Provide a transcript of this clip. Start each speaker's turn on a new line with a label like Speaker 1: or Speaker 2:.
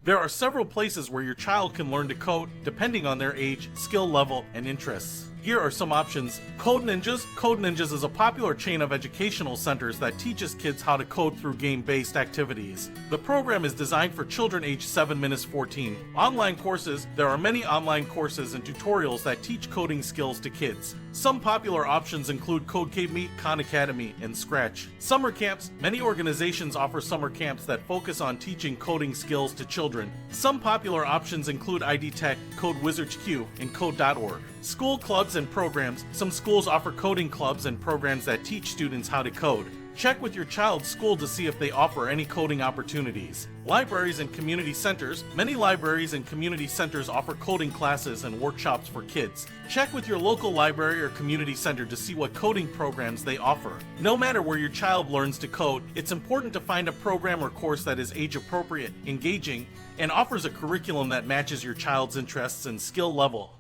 Speaker 1: There are several places where your child can learn to code depending on their age, skill level, and interests. Here are some options. Code Ninjas. Code Ninjas is a popular chain of educational centers that teaches kids how to code through game-based activities. The program is designed for children aged 7-14. Online courses. There are many online courses and tutorials that teach coding skills to kids. Some popular options include Code Cave Meet, Khan Academy, and Scratch. Summer camps. Many organizations offer summer camps that focus on teaching coding skills to children. Some popular options include ID Tech, Code Wizards Q, and Code.org. School clubs and programs. Some schools offer coding clubs and programs that teach students how to code. Check with your child's school to see if they offer any coding opportunities. Libraries and community centers. Many libraries and community centers offer coding classes and workshops for kids. Check with your local library or community center to see what coding programs they offer. No matter where your child learns to code, it's important to find a program or course that is age appropriate, engaging, and offers a curriculum that matches your child's interests and skill level.